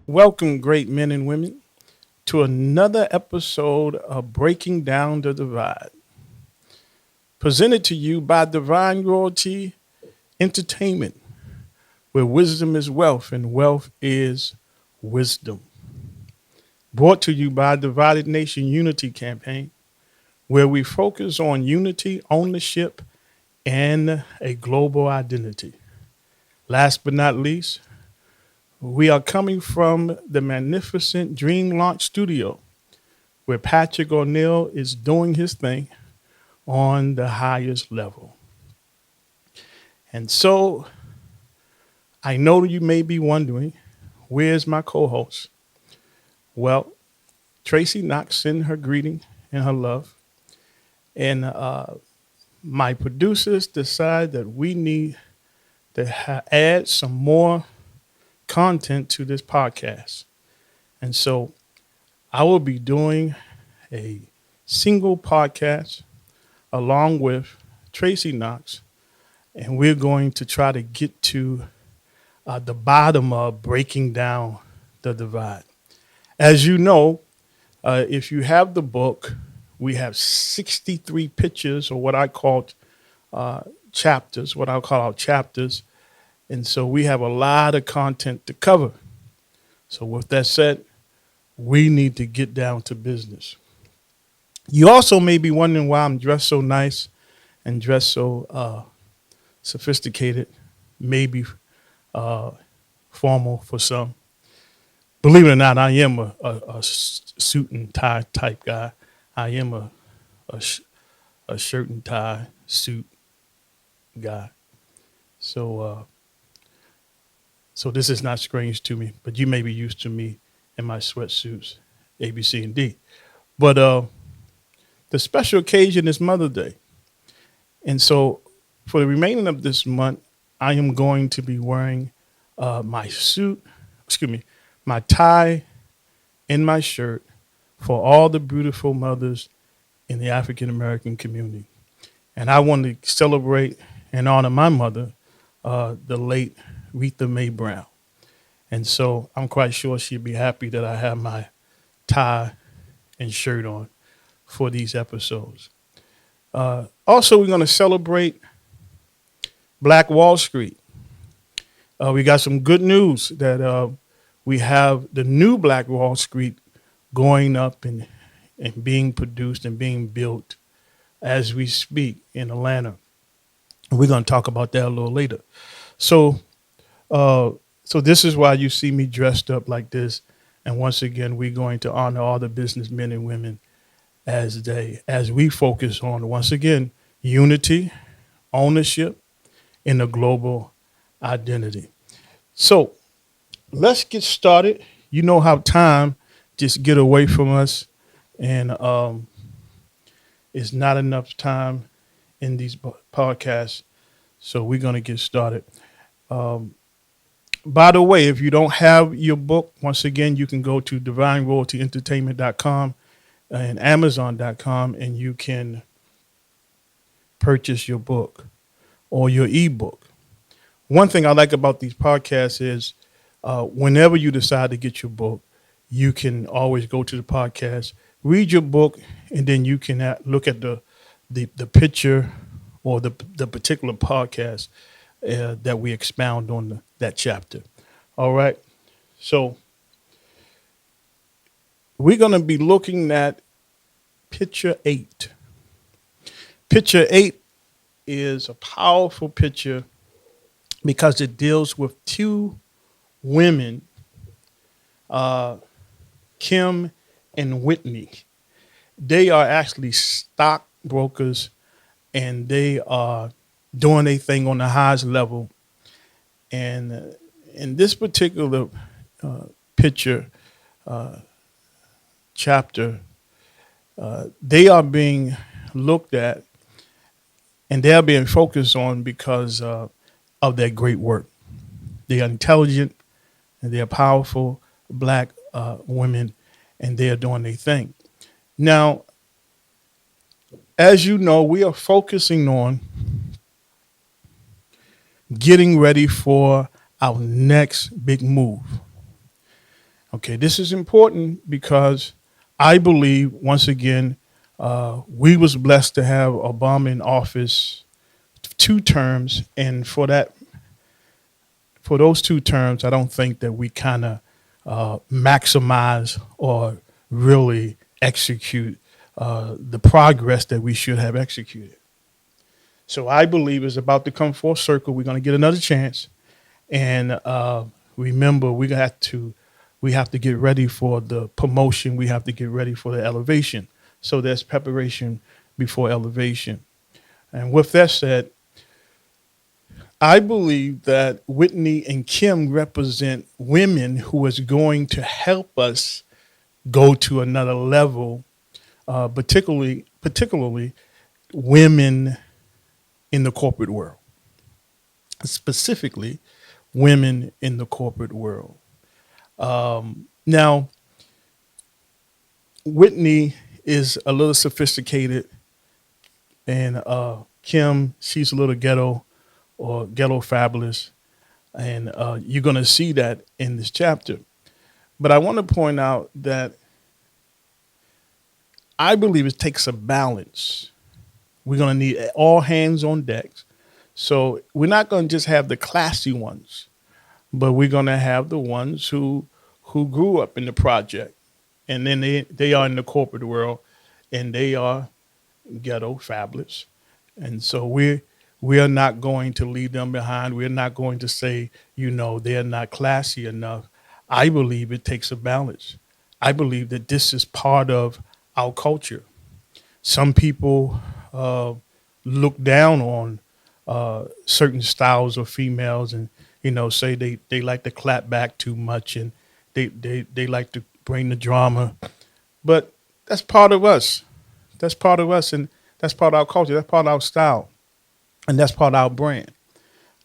Welcome, great men and women, to another episode of Breaking Down the Divide, presented to you by Divine Royalty Entertainment, where wisdom is wealth and wealth is wisdom. Brought to you by Divided Nation Unity Campaign, where we focus on unity, ownership, and a global identity. Last but not least, we are coming from the magnificent Dream Launch Studio, where Patrick O'Neill is doing his thing on the highest level. And so I know you may be wondering, where's my co-host? Well, Tracy Knox sent her greeting and her love. And my producers decided that we need to add some more content to this podcast. And so I will be doing a single podcast along with Tracy Knox, and we're going to try to get to the bottom of breaking down the divide. As you know, if you have the book, we have 63 pictures, or what I call chapters, what I'll call our chapters. And so we have a lot of content to cover. So with that said, we need to get down to business. You also may be wondering why I'm dressed so nice and dressed so sophisticated, maybe formal for some. Believe it or not, I am a suit and tie type guy. I am a shirt and tie suit guy. So this is not strange to me, but you may be used to me in my sweatsuits, A, B, C, and D. But the special occasion is Mother's Day. And so for the remaining of this month, I am going to be wearing my tie and my shirt for all the beautiful mothers in the African American community. And I want to celebrate and honor my mother, the late Retha Mae Brown. And so I'm quite sure she'd be happy that I have my tie and shirt on for these episodes. Also, we're going to celebrate Black Wall Street. We got some good news that we have the new Black Wall Street going up and being produced and being built as we speak in Atlanta. We're going to talk about that a little later. So this is why you see me dressed up like this. And once again, we're going to honor all the businessmen and women as we focus on, once again, unity, ownership, and a global identity. So let's get started. You know how time just get away from us, and it's not enough time in these podcasts. So we're going to get started. By the way, if you don't have your book, once again, you can go to divineroyaltyentertainment.com and amazon.com, and you can purchase your book or your ebook. One thing I like about these podcasts is whenever you decide to get your book, you can always go to the podcast, read your book, and then you can look at the picture or the particular podcast that we expound on that chapter. All right. So we're going to be looking at picture 8. Picture 8 is a powerful picture because it deals with two women, Kim and Whitney. They are actually stockbrokers, and they are doing a thing on the highest level. And in this particular picture, chapter, they are being looked at and they're being focused on because of their great work. They are intelligent and they are powerful Black women, and they are doing their thing. Now, as you know, we are focusing on getting ready for our next big move. Okay, this is important because I believe once again we was blessed to have Obama in office 2 terms, and for those 2 terms, I don't think that we kind of maximize or really execute the progress that we should have executed. So I believe it's about to come full circle. We're going to get another chance, and remember, we have to get ready for the promotion. We have to get ready for the elevation. So there's preparation before elevation. And with that said, I believe that Whitney and Kim represent women who is going to help us go to another level, particularly women in the corporate world, specifically women in the corporate world. Now, Whitney is a little sophisticated, and Kim, she's a little ghetto or ghetto fabulous, and you're going to see that in this chapter. But I want to point out that I believe it takes a balance. We're going to need all hands on deck. So we're not going to just have the classy ones, but we're going to have the ones who grew up in the project, and then they are in the corporate world, and they are ghetto fabulous. And so we are not going to leave them behind. We're not going to say, they're not classy enough. I believe it takes a balance. I believe that this is part of our culture. Some people look down on certain styles of females, and say they like to clap back too much, and they like to bring the drama. But that's part of us. That's part of us, and that's part of our culture. That's part of our style, and that's part of our brand.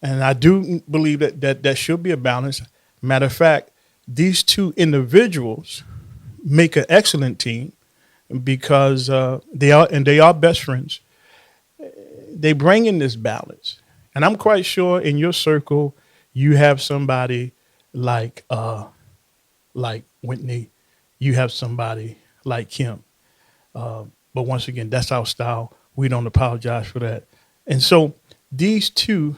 And I do believe that should be a balance. Matter of fact, these two individuals make an excellent team because they are best friends. They bring in this balance, and I'm quite sure in your circle you have somebody like Whitney, you have somebody like Kim. But once again, that's our style. We don't apologize for that. And so these two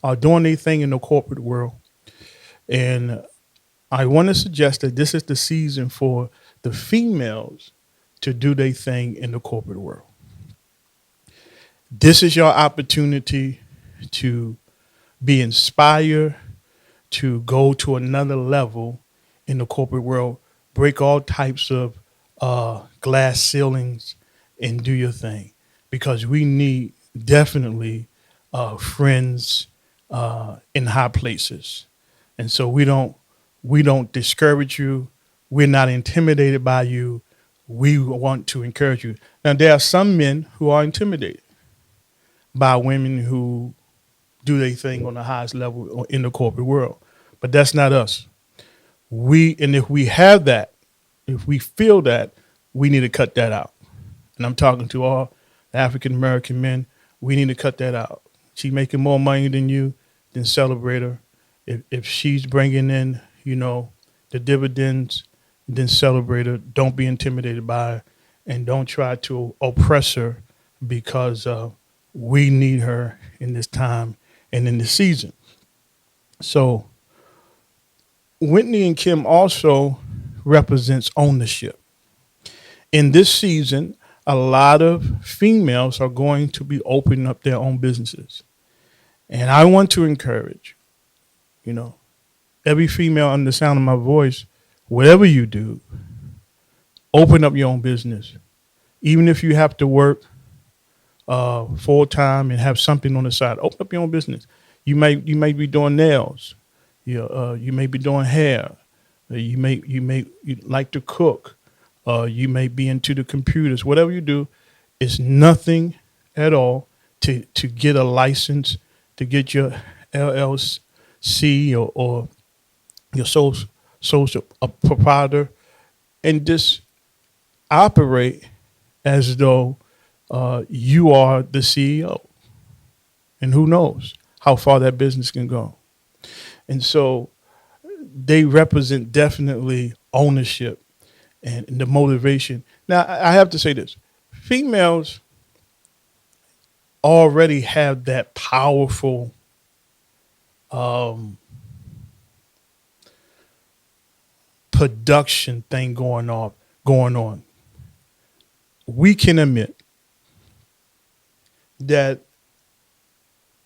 are doing their thing in the corporate world. And I want to suggest that this is the season for the females to do their thing in the corporate world. This is your opportunity to be inspired, to go to another level in the corporate world, break all types of glass ceilings, and do your thing, because we need definitely friends in high places. And so we don't discourage you. We're not intimidated by you. We want to encourage you. Now, there are some men who are intimidated by women who do their thing on the highest level in the corporate world, but that's not us. If we have that, if we feel that, we need to cut that out. And I'm talking to all African American men. We need to cut that out. She's making more money than you, then celebrate her. If she's bringing in, the dividends, then celebrate her. Don't be intimidated by her, and don't try to oppress her, because we need her in this time and in this season. So Whitney and Kim also represents ownership. In this season, a lot of females are going to be opening up their own businesses. And I want to encourage, every female under the sound of my voice, whatever you do, open up your own business. Even if you have to work full time and have something on the side, open up your own business. You may be doing nails. You may be doing hair. You like to cook. You may be into the computers. Whatever you do, it's nothing at all to get a license, to get your LLC or your sole proprietor, and just operate as though you are the CEO. And who knows how far that business can go. And so they represent definitely ownership and the motivation. Now, I have to say this: females already have that powerful um, production thing going on. Going on. We can admit that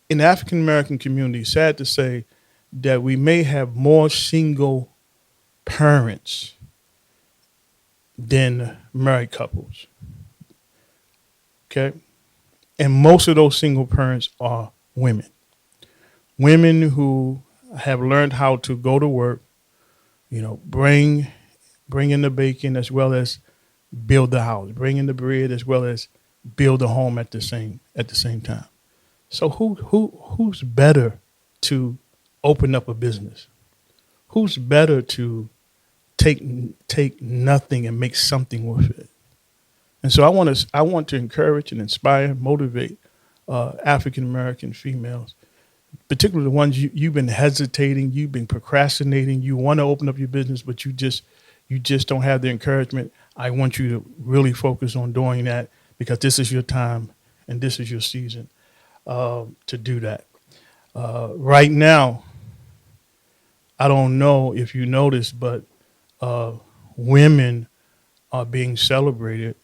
in the African American community, sad to say, that we may have more single parents than married couples. Okay, and most of those single parents are women. Women who have learned how to go to work, bring in the bacon as well as build the house, bring in the bread as well as build a home at the same time. So who's better to open up a business? Who's better to take take nothing and make something with it? And so I want to encourage and inspire, motivate African American females, particularly the ones you've been hesitating, you've been procrastinating, you want to open up your business, but you just don't have the encouragement. I want you to really focus on doing that because this is your time and this is your season to do that. Right now, I don't know if you noticed, but uh, women are being celebrated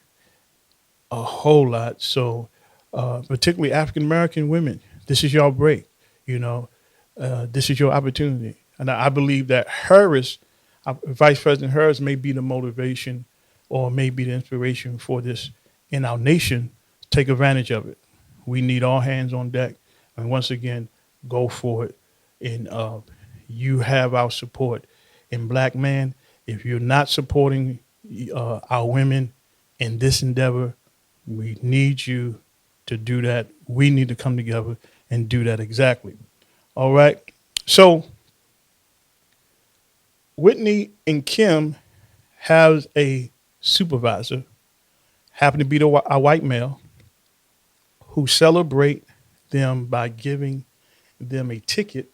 a whole lot. So, particularly African American women, this is your break. You know, this is your opportunity, and I believe that Harris, Vice President Harris, may be the motivation or may be the inspiration for this in our nation. Take advantage of it. We need all hands on deck, and once again, go for it. And you have our support. And black man, if you're not supporting our women in this endeavor, we need you to do that. We need to come together and do that exactly. All right. So Whitney and Kim has a supervisor, happen to be a white male, who celebrate them by giving them a ticket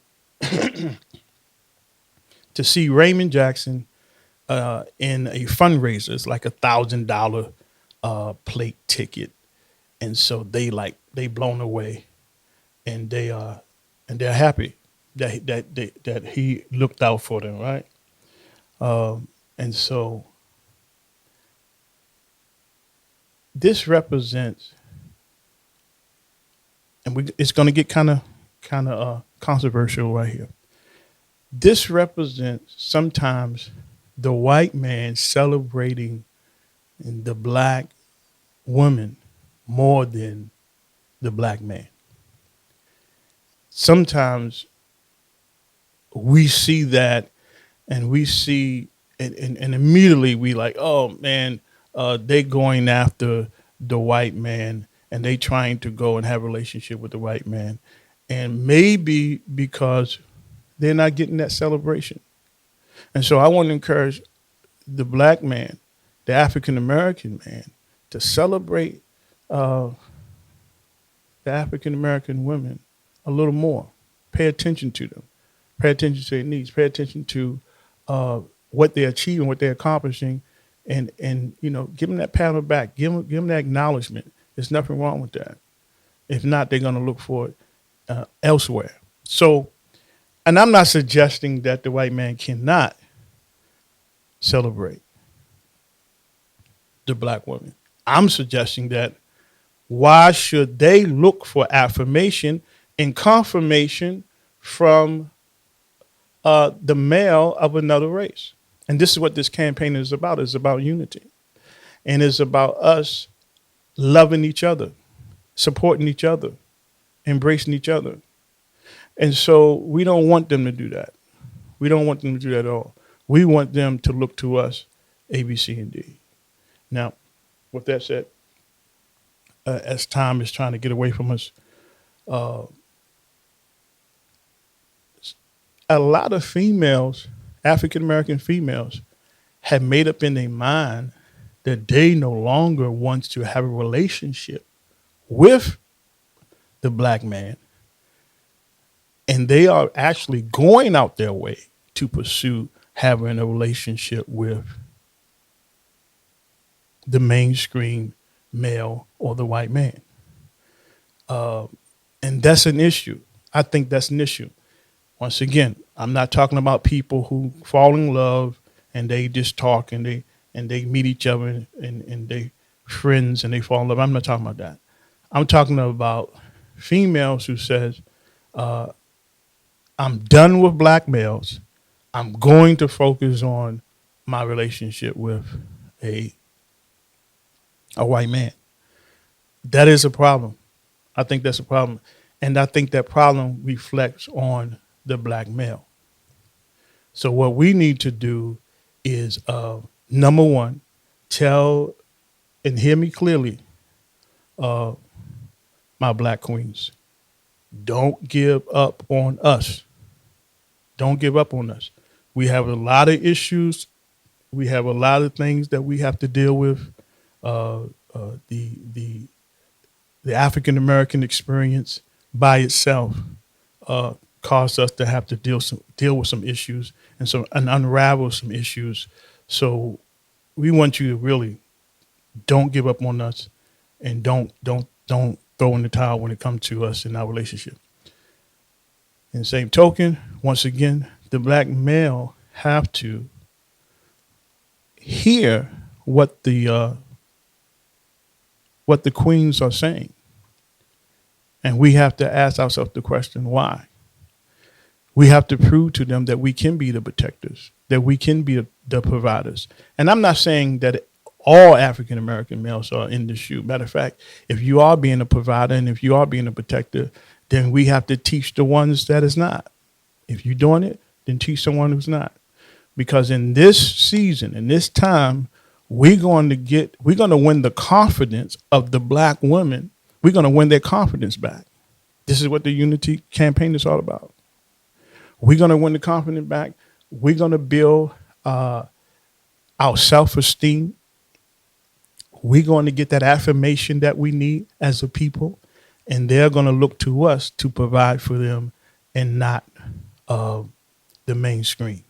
to see Raymond Jackson in a fundraiser. It's like $1,000 plate ticket, and so they blown away, and they're happy that he looked out for them, right? And so this represents, and it's going to get kind of controversial right here. This represents sometimes the white man celebrating the black woman more than the black man. Sometimes we see that and we see and immediately we like, oh man, they going after the white man and they trying to go and have a relationship with the white man. And maybe because they're not getting that celebration. And so I want to encourage the black man, the African American man, to celebrate the African American women a little more. Pay attention to them. Pay attention to their needs. Pay attention to what they're achieving, what they're accomplishing, and give them that pat on the back. Give them that acknowledgement. There's nothing wrong with that. If not, they're going to look for it elsewhere. So, and I'm not suggesting that the white man cannot celebrate the black woman. I'm suggesting that why should they look for affirmation and confirmation from the male of another race? And this is what this campaign is about. It's about unity. And it's about us loving each other, supporting each other, embracing each other. And so we don't want them to do that. We don't want them to do that at all. We want them to look to us, A, B, C, and D. Now, with that said, as time is trying to get away from us, a lot of females, African American females, have made up in their mind that they no longer want to have a relationship with the black man. And they are actually going out their way to pursue having a relationship with the mainstream male or the white man. Uh, and that's an issue. I think that's an issue. Once again, I'm not talking about people who fall in love and they just talk and they meet each other and they friends and they fall in love. I'm not talking about that. I'm talking about females who says, uh, I'm done with black males. I'm going to focus on my relationship with a a white man. That is a problem. I think that's a problem. And I think that problem reflects on the black male. So what we need to do is number one, tell and hear me clearly, uh, my black queens, don't give up on us. Don't give up on us. We have a lot of issues. We have a lot of things that we have to deal with. Uh, the African American experience by itself uh, caused us to have to deal with some issues and unravel some issues. So we want you to really don't give up on us and don't throw in the towel when it comes to us in our relationship. In the same token, once again, the black male have to hear what the queens are saying, and we have to ask ourselves the question why. We have to prove to them that we can be the protectors, that we can be the providers. And I'm not saying that all African American males are in the shoe. Matter of fact, if you are being a provider and if you are being a protector, then we have to teach the ones that is not. If you're doing it, then teach someone who's not. Because in this season, in this time, we're going to win the confidence of the black women. We're going to win their confidence back. This is what the unity campaign is all about. We're going to win the confidence back. We're going to build our self-esteem. We're going to get that affirmation that we need as a people, and they're going to look to us to provide for them and not the mainstream.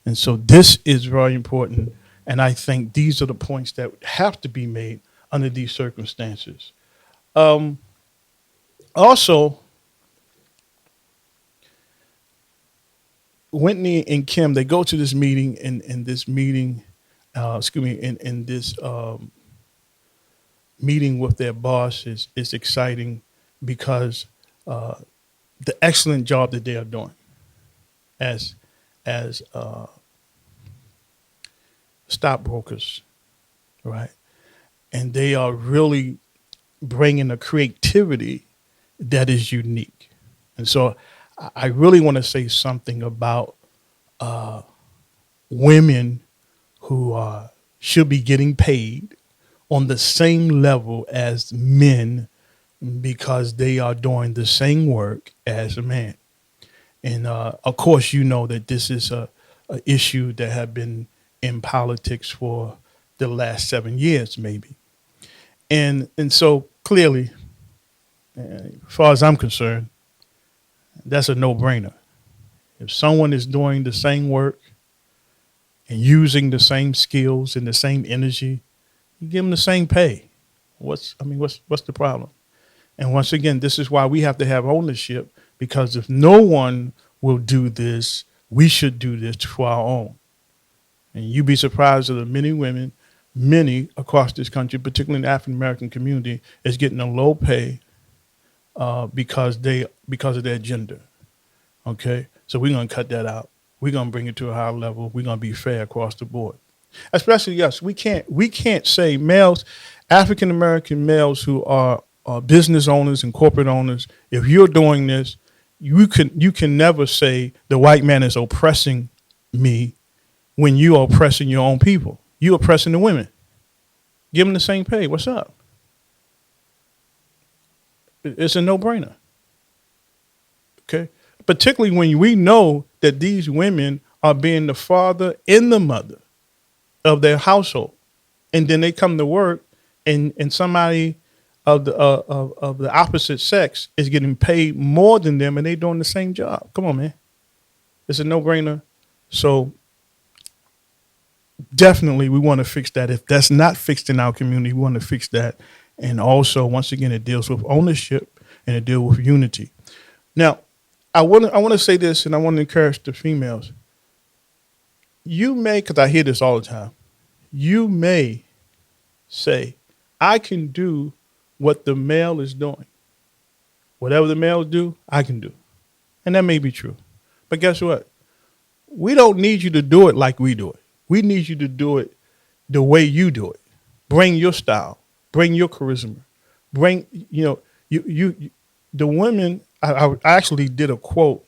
And so this is very important, and I think these are the points that have to be made under these circumstances. Also, Whitney and Kim, they go to this meeting, and in this meeting, in this meeting with their boss is exciting because the excellent job that they are doing as stockbrokers, right? And they are really bringing a creativity that is unique. And so I really want to say something about women who should be getting paid on the same level as men because they are doing the same work as a man. And of course, you know that this is a issue that have been in politics for the last 7 years, maybe. And so clearly, as far as I'm concerned, that's a no-brainer. If someone is doing the same work and using the same skills and the same energy, you give them the same pay. What's the problem? And once again, this is why we have to have ownership, because if no one will do this, we should do this for our own. And you'd be surprised that many women, many across this country, particularly in the African American community, is getting a low pay because of their gender. Okay, so we're gonna cut that out. We're gonna bring it to a higher level. We're gonna be fair across the board. Especially us, we can't say males, African American males who are business owners and corporate owners. If you're doing this, you can never say the white man is oppressing me when you are oppressing your own people. You're oppressing the women. Give them the same pay. What's up? It's a no-brainer. Okay? Particularly when we know that these women are being the father and the mother of their household. And then they come to work and somebody of the opposite sex is getting paid more than them and they're doing the same job. Come on, man. It's a no-brainer. So definitely we want to fix that. If that's not fixed in our community, we want to fix that. And also, once again, it deals with ownership and it deals with unity. Now, I want to say this, and I want to encourage the females. You may, because I hear this all the time. You may say, I can do what the male is doing. Whatever the males do, I can do. And that may be true. But guess what? We don't need you to do it like we do it. We need you to do it the way you do it. Bring your style, bring your charisma, bring, the women. I actually did a quote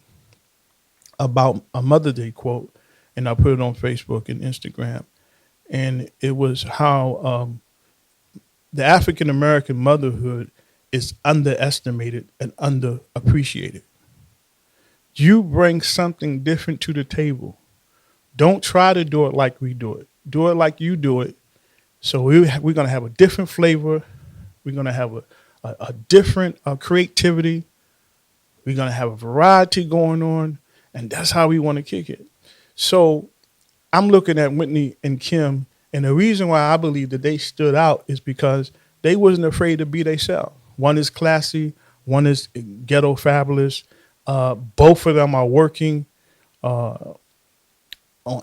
about a Mother Day quote, and I put it on Facebook and Instagram. And it was how the African American motherhood is underestimated and underappreciated. You bring something different to the table. Don't try to do it like we do it. Do it like you do it. So we're going to have a different flavor. We're going to have a different creativity. We're going to have a variety going on. And that's how we want to kick it. So I'm looking at Whitney and Kim. And the reason why I believe that they stood out is because they wasn't afraid to be themselves. One is classy. One is ghetto fabulous. Both of them are working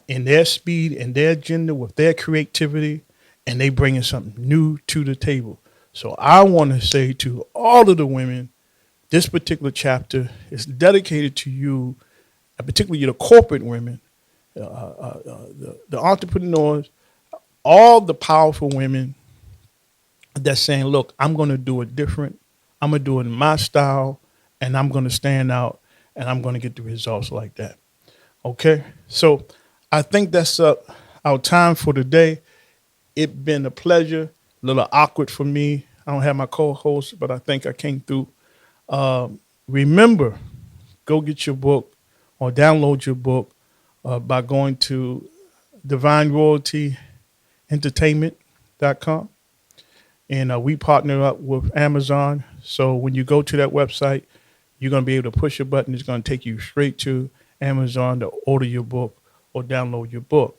in their speed and their agenda with their creativity, and they bringing something new to the table. So I want to say to all of the women, this particular chapter is dedicated to you, particularly the corporate women, the entrepreneurs, all the powerful women that's saying, look, I'm going to do it different. I'm going to do it in my style, and I'm going to stand out, and I'm going to get the results like that. Okay? So I think that's our time for today. It's been a pleasure. A little awkward for me. I don't have my co-host, but I think I came through. Remember, go get your book or download your book by going to divineroyaltyentertainment.com. And we partner up with Amazon. So when you go to that website, you're going to be able to push a button. It's going to take you straight to Amazon to order your book or download your book.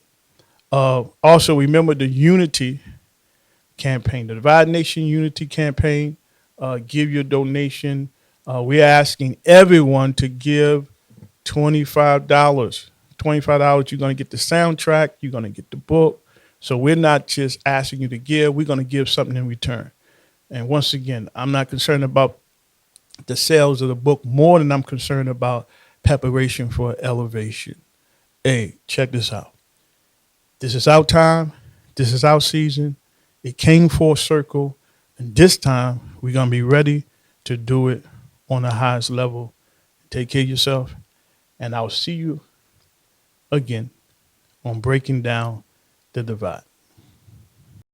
Also, remember the Unity campaign, the Divide Nation Unity campaign. Give your donation. We're asking everyone to give $25. $25, you're going to get the soundtrack. You're going to get the book. So we're not just asking you to give. We're going to give something in return. And once again, I'm not concerned about the sales of the book more than I'm concerned about preparation for elevation. Hey, check this out. This is our time. This is our season. It came full circle. And this time, we're going to be ready to do it on the highest level. Take care of yourself. And I'll see you again on Breaking Down the Divide.